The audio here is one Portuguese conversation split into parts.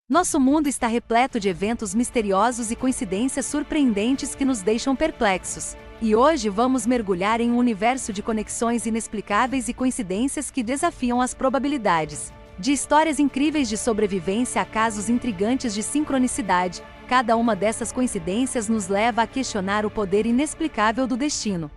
Nosso mundo está repleto de eventos misteriosos e coincidências surpreendentes que nos deixam perplexos. E hoje vamos mergulhar em um universo de conexões inexplicáveis e coincidências que desafiam as probabilidades. De histórias incríveis de sobrevivência a casos intrigantes de sincronicidade, cada uma dessas coincidências nos leva a questionar o poder inexplicável do destino.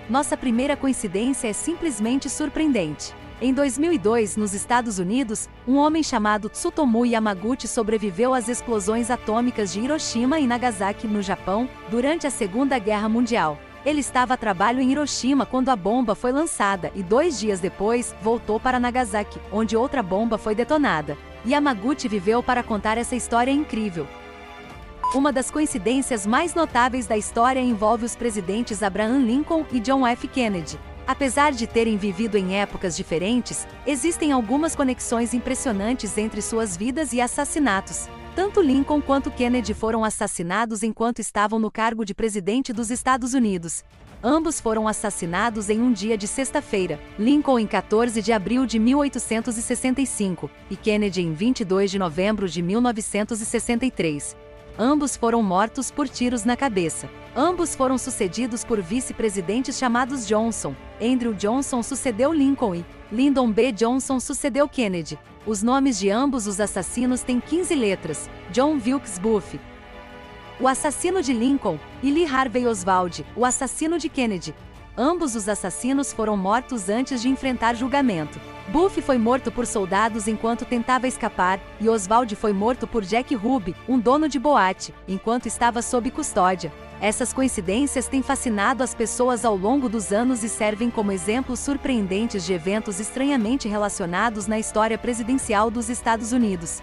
Nossa primeira coincidência é simplesmente surpreendente. Em 2002, nos Estados Unidos, um homem chamado Tsutomu Yamaguchi sobreviveu às explosões atômicas de Hiroshima e Nagasaki, no Japão, durante a Segunda Guerra Mundial. Ele estava a trabalho em Hiroshima quando a bomba foi lançada e 2 dias depois, voltou para Nagasaki, onde outra bomba foi detonada. Yamaguchi viveu para contar essa história incrível. Uma das coincidências mais notáveis da história envolve os presidentes Abraham Lincoln e John F. Kennedy. Apesar de terem vivido em épocas diferentes, existem algumas conexões impressionantes entre suas vidas e assassinatos. Tanto Lincoln quanto Kennedy foram assassinados enquanto estavam no cargo de presidente dos Estados Unidos. Ambos foram assassinados em um dia de sexta-feira, Lincoln em 14 de abril de 1865, e Kennedy em 22 de novembro de 1963. Ambos foram mortos por tiros na cabeça. Ambos foram sucedidos por vice-presidentes chamados Johnson. Andrew Johnson sucedeu Lincoln e Lyndon B. Johnson sucedeu Kennedy. Os nomes de ambos os assassinos têm 15 letras. John Wilkes Booth, o assassino de Lincoln, e Lee Harvey Oswald, o assassino de Kennedy. Ambos os assassinos foram mortos antes de enfrentar julgamento. Booth foi morto por soldados enquanto tentava escapar, e Oswald foi morto por Jack Ruby, um dono de boate, enquanto estava sob custódia. Essas coincidências têm fascinado as pessoas ao longo dos anos e servem como exemplos surpreendentes de eventos estranhamente relacionados na história presidencial dos Estados Unidos.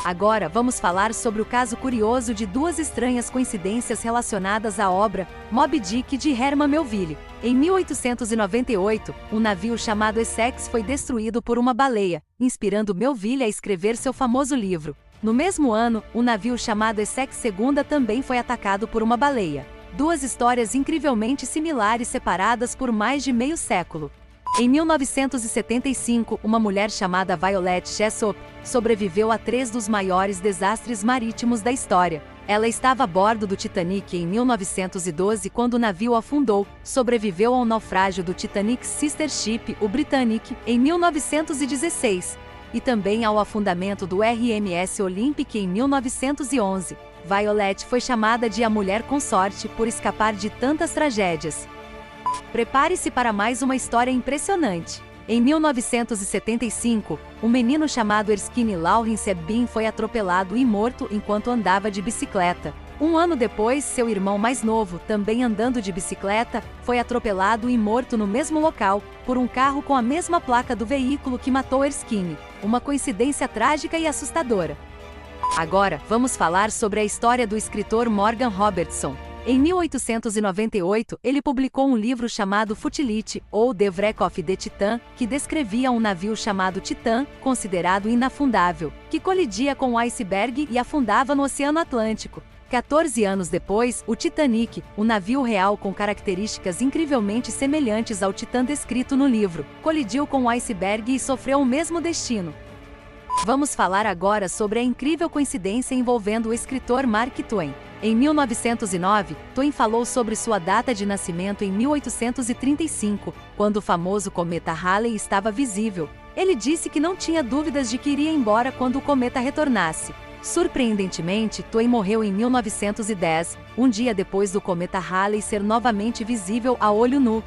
Agora vamos falar sobre o caso curioso de 2 estranhas coincidências relacionadas à obra Moby Dick de Herman Melville. Em 1898, um navio chamado Essex foi destruído por uma baleia, inspirando Melville a escrever seu famoso livro. No mesmo ano, um navio chamado Essex II também foi atacado por uma baleia. 2 histórias incrivelmente similares separadas por mais de meio século. Em 1975, uma mulher chamada Violet Jessop sobreviveu a 3 dos maiores desastres marítimos da história. Ela estava a bordo do Titanic em 1912 quando o navio afundou, sobreviveu ao naufrágio do Titanic Sister Ship, o Britannic, em 1916, e também ao afundamento do RMS Olympic em 1911. Violet foi chamada de a Mulher Consorte por escapar de tantas tragédias. Prepare-se para mais uma história impressionante. Em 1975, um menino chamado Erskine Lawrence Bean foi atropelado e morto enquanto andava de bicicleta. Um ano depois, seu irmão mais novo, também andando de bicicleta, foi atropelado e morto no mesmo local, por um carro com a mesma placa do veículo que matou Erskine. Uma coincidência trágica e assustadora. Agora, vamos falar sobre a história do escritor Morgan Robertson. Em 1898, ele publicou um livro chamado Futility, ou The Wreck of the Titan, que descrevia um navio chamado Titã, considerado inafundável, que colidia com um iceberg e afundava no Oceano Atlântico. 14 anos depois, o Titanic, um navio real com características incrivelmente semelhantes ao Titã descrito no livro, colidiu com o iceberg e sofreu o mesmo destino. Vamos falar agora sobre a incrível coincidência envolvendo o escritor Mark Twain. Em 1909, Twain falou sobre sua data de nascimento em 1835, quando o famoso cometa Halley estava visível. Ele disse que não tinha dúvidas de que iria embora quando o cometa retornasse. Surpreendentemente, Twain morreu em 1910, um dia depois do cometa Halley ser novamente visível a olho nu.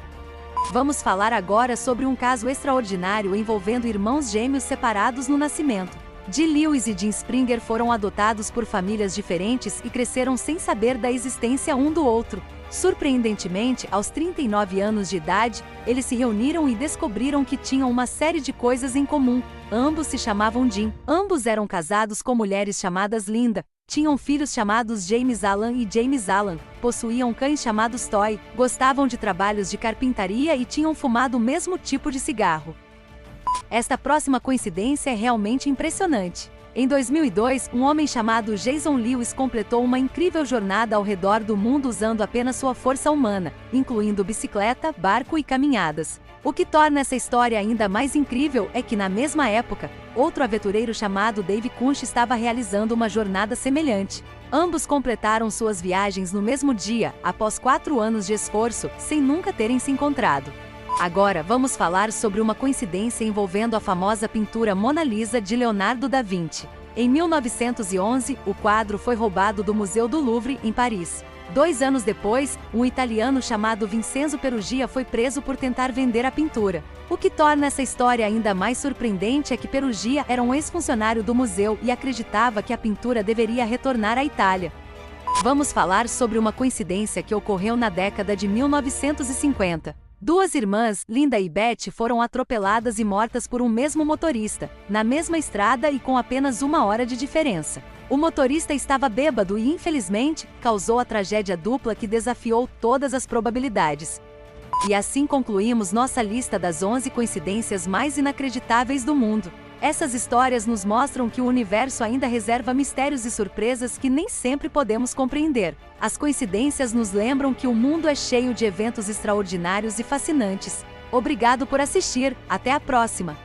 Vamos falar agora sobre um caso extraordinário envolvendo irmãos gêmeos separados no nascimento. Dee Lewis e Jim Springer foram adotados por famílias diferentes e cresceram sem saber da existência um do outro. Surpreendentemente, aos 39 anos de idade, eles se reuniram e descobriram que tinham uma série de coisas em comum. Ambos se chamavam Jim, ambos eram casados com mulheres chamadas Linda, tinham filhos chamados James Alan e James Alan, possuíam cães chamados Toy, gostavam de trabalhos de carpintaria e tinham fumado o mesmo tipo de cigarro. Esta próxima coincidência é realmente impressionante. Em 2002, um homem chamado Jason Lewis completou uma incrível jornada ao redor do mundo usando apenas sua força humana, incluindo bicicleta, barco e caminhadas. O que torna essa história ainda mais incrível é que, na mesma época, outro aventureiro chamado Dave Kunch estava realizando uma jornada semelhante. Ambos completaram suas viagens no mesmo dia, após 4 anos de esforço, sem nunca terem se encontrado. Agora vamos falar sobre uma coincidência envolvendo a famosa pintura Mona Lisa de Leonardo da Vinci. Em 1911, o quadro foi roubado do Museu do Louvre, em Paris. 2 anos depois, um italiano chamado Vincenzo Peruggia foi preso por tentar vender a pintura. O que torna essa história ainda mais surpreendente é que Peruggia era um ex-funcionário do museu e acreditava que a pintura deveria retornar à Itália. Vamos falar sobre uma coincidência que ocorreu na década de 1950. 2 irmãs, Linda e Beth, foram atropeladas e mortas por um mesmo motorista, na mesma estrada e com apenas 1 hora de diferença. O motorista estava bêbado e, infelizmente, causou a tragédia dupla que desafiou todas as probabilidades. E assim concluímos nossa lista das 11 coincidências mais inacreditáveis do mundo. Essas histórias nos mostram que o universo ainda reserva mistérios e surpresas que nem sempre podemos compreender. As coincidências nos lembram que o mundo é cheio de eventos extraordinários e fascinantes. Obrigado por assistir, até a próxima!